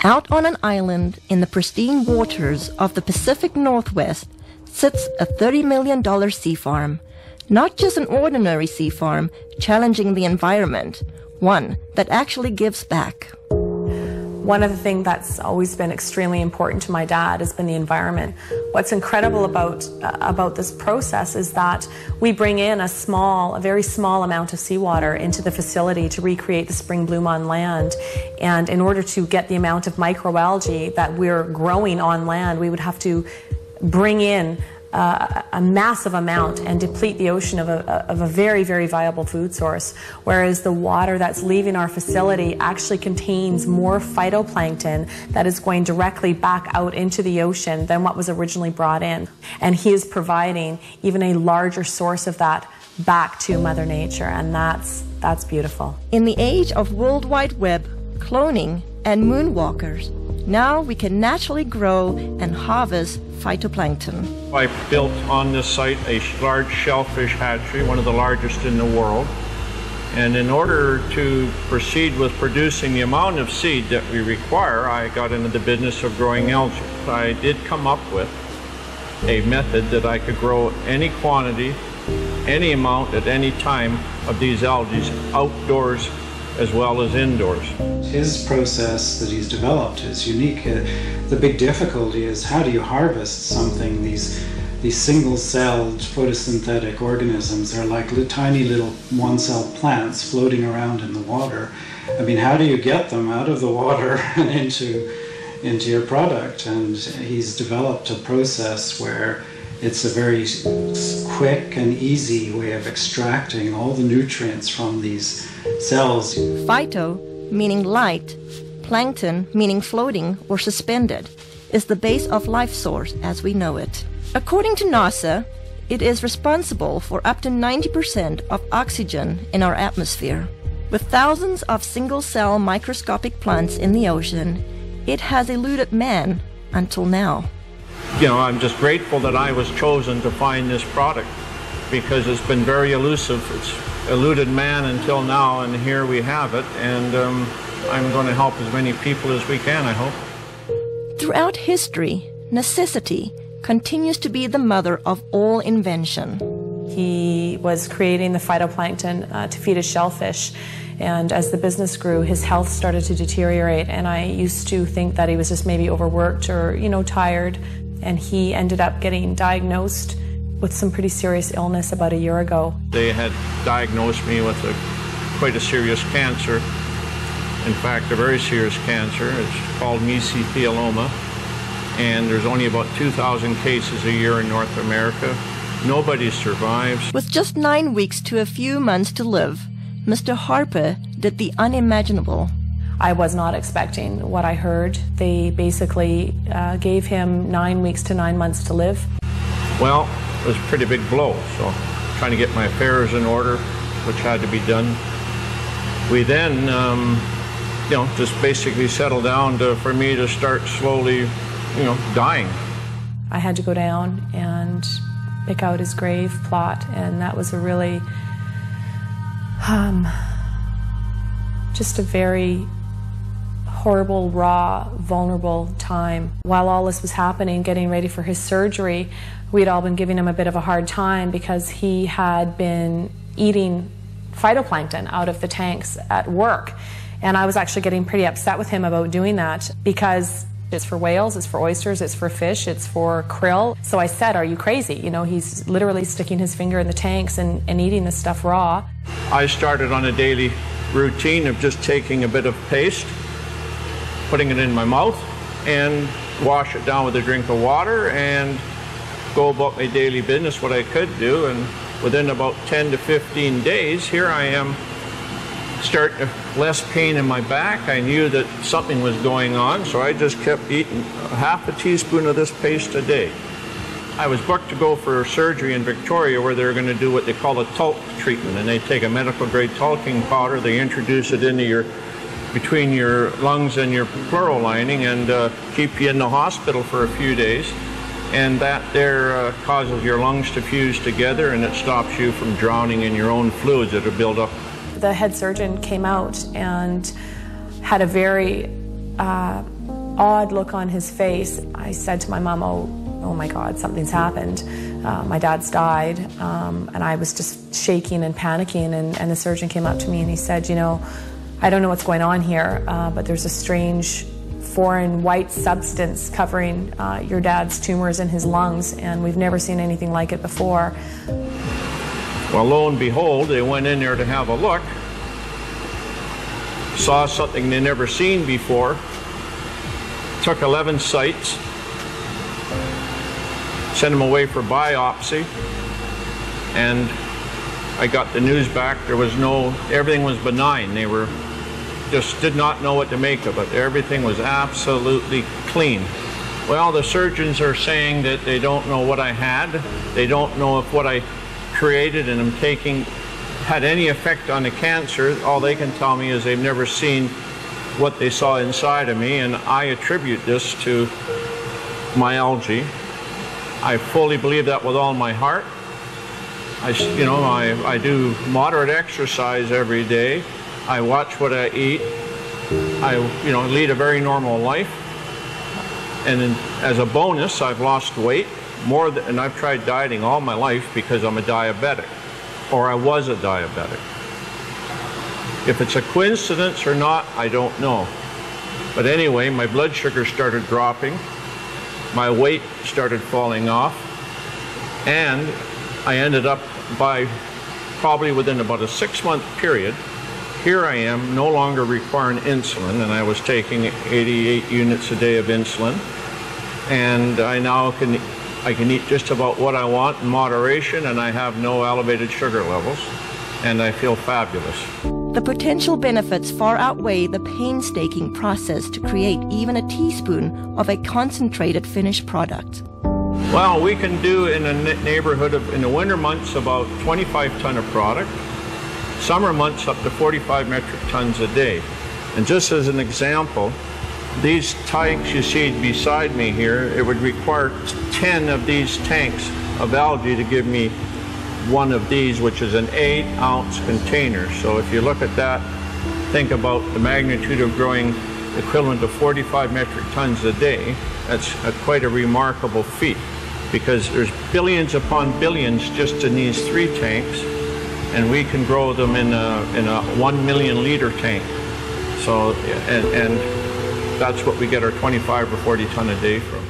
Out on an island in the pristine waters of the Pacific Northwest sits a $30 million sea farm. Not just an ordinary sea farm challenging the environment, one that actually gives back. One of the things that's always been extremely important to my dad has been the environment. What's incredible about this process is that we bring in a very small amount of seawater into the facility to recreate the spring bloom on land. And in order to get the amount of microalgae that we're growing on land, we would have to bring in a massive amount and deplete the ocean of a very, very viable food source, whereas the water that's leaving our facility actually contains more phytoplankton that is going directly back out into the ocean than what was originally brought in. And he is providing even a larger source of that back to Mother Nature, and that's beautiful. In the age of World Wide Web, cloning, and moonwalkers, now we can naturally grow and harvest phytoplankton. I built on this site a large shellfish hatchery, one of the largest in the world. And in order to proceed with producing the amount of seed that we require, I got into the business of growing algae. I did come up with a method that I could grow any quantity, any amount at any time of these algae outdoors as well as indoors. His process that he's developed is unique. The big difficulty is how do you harvest something? These single-celled photosynthetic organisms are like tiny little one-celled plants floating around in the water. I mean, how do you get them out of the water and into your product? And he's developed a process where it's a very quick and easy way of extracting all the nutrients from these cells. Phyto, meaning light, plankton, meaning floating or suspended, is the base of life source as we know it. According to NASA, it is responsible for up to 90% of oxygen in our atmosphere. With thousands of single-cell microscopic plants in the ocean, it has eluded man until now. You know, I'm just grateful that I was chosen to find this product because it's been very elusive. It's eluded man until now, and here we have it, and I'm going to help as many people as we can, I hope. Throughout history, necessity continues to be the mother of all invention. He was creating the phytoplankton to feed his shellfish, and as the business grew, his health started to deteriorate, and I used to think that he was just maybe overworked or, tired, and he ended up getting diagnosed with some pretty serious illness about a year ago. They had diagnosed me with quite a serious cancer. In fact, a very serious cancer. It's called mesothelioma, and there's only about 2,000 cases a year in North America. Nobody survives. With just 9 weeks to a few months to live, Mr. Harper did the unimaginable. I was not expecting what I heard. They basically gave him 9 weeks to 9 months to live. Well, it was a pretty big blow, so trying to get my affairs in order, which had to be done. We then, just basically settled down for me to start slowly, dying. I had to go down and pick out his grave plot, and that was a really, just a very horrible, raw, vulnerable time. While all this was happening, getting ready for his surgery, we'd all been giving him a bit of a hard time because he had been eating phytoplankton out of the tanks at work. And I was actually getting pretty upset with him about doing that because it's for whales, it's for oysters, it's for fish, it's for krill. So I said, are you crazy? He's literally sticking his finger in the tanks and eating this stuff raw. I started on a daily routine of just taking a bit of paste, putting it in my mouth, and wash it down with a drink of water and go about my daily business, what I could do. And within about 10 to 15 days, here I am, starting less pain in my back. I knew that something was going on, so I just kept eating half a teaspoon of this paste a day. I was booked to go for surgery in Victoria where they're going to do what they call a talc treatment, and they take a medical grade talking powder, they introduce it into between your lungs and your pleural lining and keep you in the hospital for a few days. And that there causes your lungs to fuse together, and it stops you from drowning in your own fluids that are built up. The head surgeon came out and had a very odd look on his face. I said to my mom, oh my God, something's happened. My dad's died, and I was just shaking and panicking, and the surgeon came up to me and he said, you know, I don't know what's going on here, but there's a strange foreign white substance covering your dad's tumors in his lungs, and we've never seen anything like it before. Well, lo and behold, they went in there to have a look, saw something they never seen before, took 11 sites, sent them away for biopsy, and I got the news back. There was everything was benign. They just did not know what to make of it. Everything was absolutely clean. Well, the surgeons are saying that they don't know what I had. They don't know if what I created and am taking had any effect on the cancer. All they can tell me is they've never seen what they saw inside of me, and I attribute this to my algae. I fully believe that with all my heart. I do moderate exercise every day. I watch what I eat. I lead a very normal life. And as a bonus, I've lost weight and I've tried dieting all my life because I'm a diabetic, or I was a diabetic. If it's a coincidence or not, I don't know. But anyway, my blood sugar started dropping. My weight started falling off, and I ended up probably within about a 6-month period, here I am no longer requiring insulin, and I was taking 88 units a day of insulin, and I now can eat just about what I want in moderation, and I have no elevated sugar levels, and I feel fabulous. The potential benefits far outweigh the painstaking process to create even a teaspoon of a concentrated finished product. Well, we can do in a neighborhood of, in the winter months, about 25 ton of product. Summer months up to 45 metric tons a day. And just as an example, these tanks you see beside me here, it would require 10 of these tanks of algae to give me one of these, which is an 8-ounce container. So if you look at that, think about the magnitude of growing equivalent to 45 metric tons a day. That's quite a remarkable feat, because there's billions upon billions just in these 3 tanks, and we can grow them in a 1 million liter tank. So, and that's what we get our 25 or 40 ton a day from.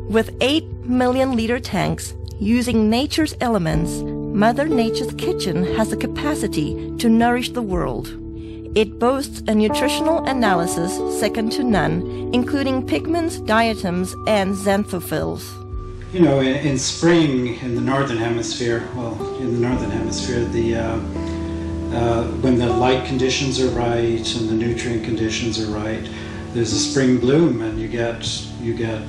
With 8 million liter tanks, using nature's elements, Mother Nature's kitchen has the capacity to nourish the world. It boasts a nutritional analysis second to none, including pigments, diatoms, and xanthophylls. You know, in spring in the northern hemisphere, when the light conditions are right and the nutrient conditions are right, there's a spring bloom, and you get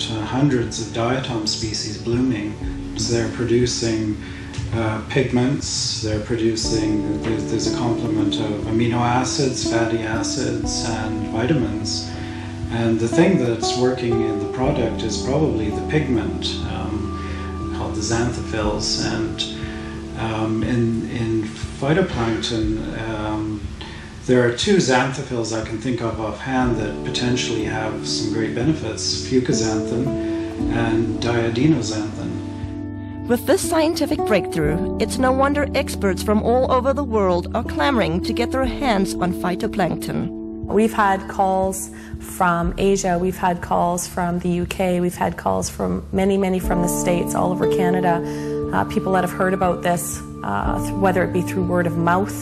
hundreds of diatom species blooming. So they're producing pigments, there's a complement of amino acids, fatty acids, and vitamins. And the thing that's working in the product is probably the pigment, called the xanthophylls. And in phytoplankton, there are 2 xanthophylls I can think of offhand that potentially have some great benefits: fucoxanthin and diadinoxanthin. With this scientific breakthrough, it's no wonder experts from all over the world are clamoring to get their hands on phytoplankton. We've had calls from Asia, we've had calls from the UK, we've had calls from many from the States, all over Canada. People that have heard about this, whether it be through word of mouth,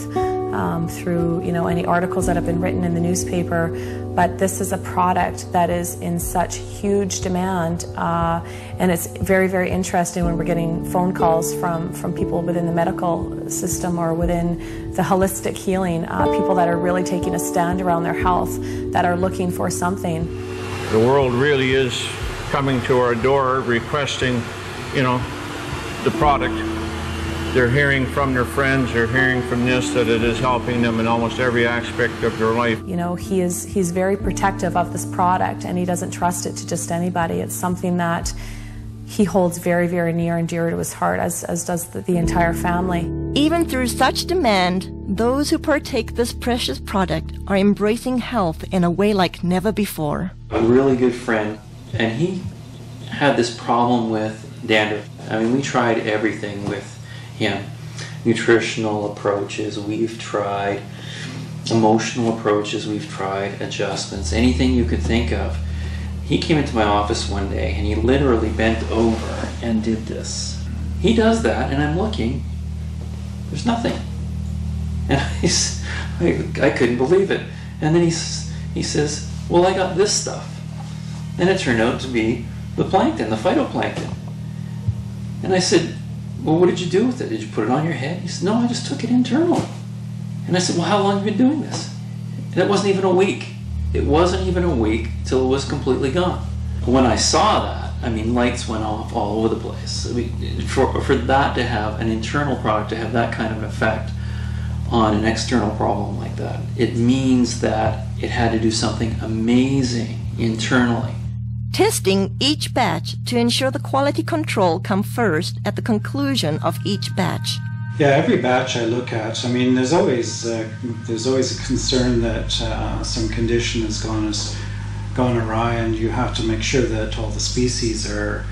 through any articles that have been written in the newspaper, but this is a product that is in such huge demand, and it's very interesting when we're getting phone calls from people within the medical system or within the holistic healing, people that are really taking a stand around their health, that are looking for something. The world really is coming to our door requesting, the product. They're hearing from their friends, they're hearing from this, that it is helping them in almost every aspect of their life. He's very protective of this product, and he doesn't trust it to just anybody. It's something that he holds very, very near and dear to his heart, as does the entire family. Even through such demand, those who partake this precious product are embracing health in a way like never before. A really good friend, and he had this problem with dandruff. I mean, we tried everything with him. Nutritional approaches, we've tried. Emotional approaches, we've tried. Adjustments, anything you could think of. He came into my office one day and he literally bent over and did this. He does that and I'm looking, there's nothing. And I couldn't believe it. And then he says, well, I got this stuff. And it turned out to be the plankton, the phytoplancton. And I said, well, what did you do with it? Did you put it on your head? He said, no, I just took it internally. And I said, well, how long have you been doing this? And it wasn't even a week. It wasn't even a week till it was completely gone. When I saw that, I mean, lights went off all over the place. I mean, for that to have, an internal product to have that kind of effect on an external problem like that, it means that it had to do something amazing internally. Testing each batch to ensure the quality control come first at the conclusion of each batch. Yeah, every batch I look at, I mean, there's always a concern that some condition has gone awry, and you have to make sure that all the species are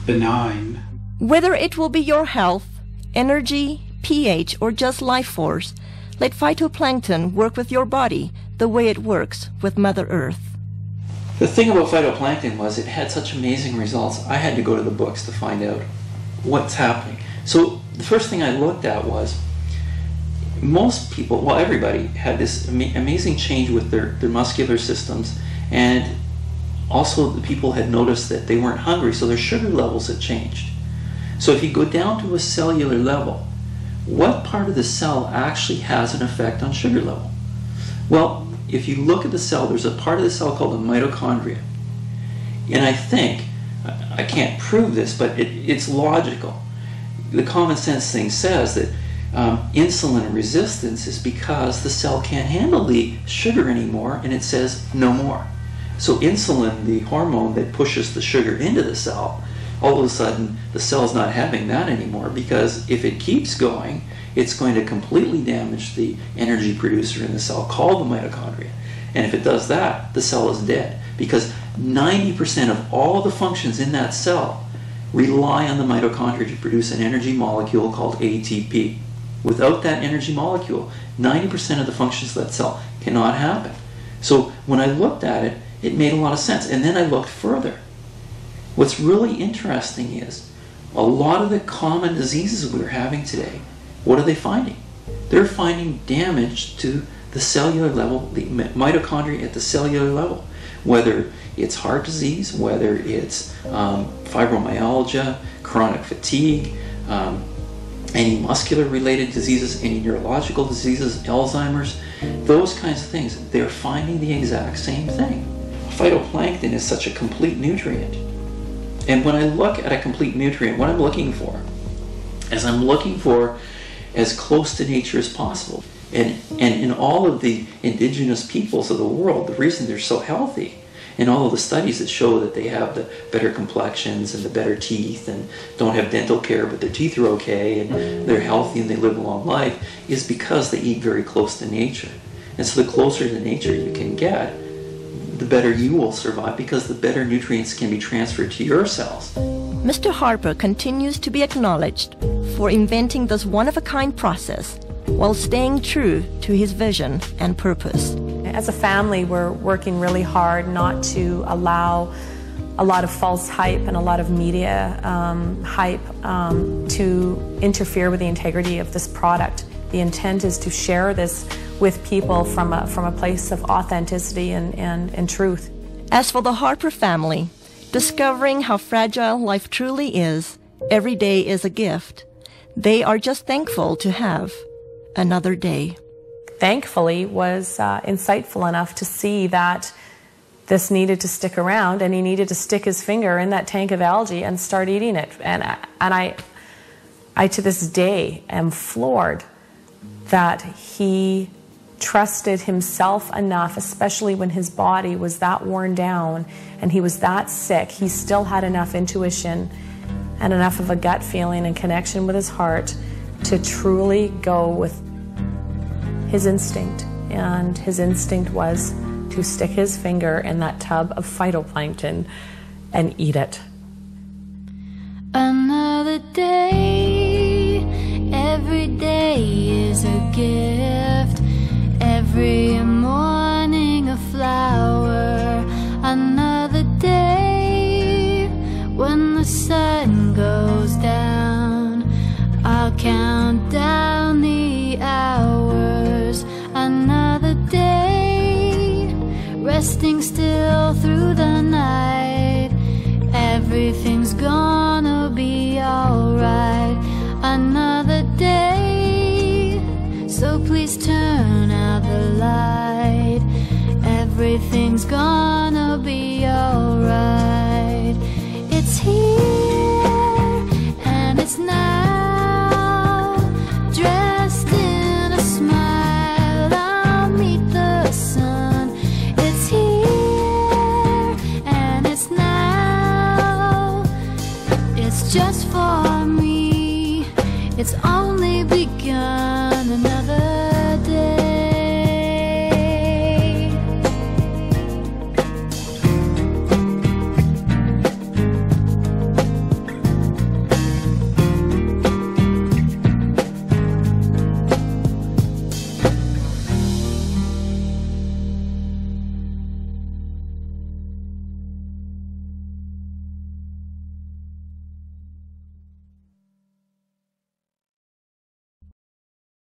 benign. Whether it will be your health, energy, pH, or just life force, let phytoplankton work with your body the way it works with Mother Earth. The thing about phytoplankton was it had such amazing results. I had to go to the books to find out what's happening. So the first thing I looked at was most people, well, everybody had this amazing change with their muscular systems, and also the people had noticed that they weren't hungry, so their sugar levels had changed. So if you go down to a cellular level, what part of the cell actually has an effect on sugar level? Well, if you look at the cell, there's a part of the cell called the mitochondria. And I think, I can't prove this, but it's logical. The common sense thing says that insulin resistance is because the cell can't handle the sugar anymore, and it says no more. So insulin, the hormone that pushes the sugar into the cell, all of a sudden the cell's not having that anymore, because if it keeps going, it's going to completely damage the energy producer in the cell called the mitochondria. And if it does that, the cell is dead, because 90% of all the functions in that cell rely on the mitochondria to produce an energy molecule called ATP. Without that energy molecule, 90% of the functions of that cell cannot happen. So when I looked at it, it made a lot of sense. And then I looked further. What's really interesting is a lot of the common diseases we're having today, what are they finding? They're finding damage to the cellular level, the mitochondria at the cellular level. Whether it's heart disease, whether it's fibromyalgia, chronic fatigue, any muscular-related diseases, any neurological diseases, Alzheimer's, those kinds of things, they're finding the exact same thing. Phytoplankton is such a complete nutrient. And when I look at a complete nutrient, what I'm looking for is I'm looking for as close to nature as possible. And in all of the indigenous peoples of the world, the reason they're so healthy, and all of the studies that show that they have the better complexions and the better teeth and don't have dental care but their teeth are okay and they're healthy and they live a long life, is because they eat very close to nature. And so the closer to nature you can get, the better you will survive, because the better nutrients can be transferred to your cells. Mr. Harper continues to be acknowledged for inventing this one-of-a-kind process while staying true to his vision and purpose. As a family, we're working really hard not to allow a lot of false hype and a lot of media hype to interfere with the integrity of this product. The intent is to share this with people from a place of authenticity and truth. As for the Harper family, discovering how fragile life truly is, every day is a gift. They are just thankful to have another day. Thankfully, was insightful enough to see that this needed to stick around, and he needed to stick his finger in that tank of algae and start eating it. And I to this day am floored that he trusted himself enough, especially when his body was that worn down and he was that sick. He still had enough intuition and enough of a gut feeling and connection with his heart to truly go with his instinct. And his instinct was to stick his finger in that tub of phytoplankton and eat it. Another day, every day is a gift. Every morning a flower. Another day, when the sun goes down, I'll count down the hours. Another day, resting still through the night. Everything's gonna be alright. Another day, so please turn out the light. Everything's gonna be alright. It's here and it's now, dressed in a smile. I'll meet the sun. It's here and it's now. It's just for me. It's all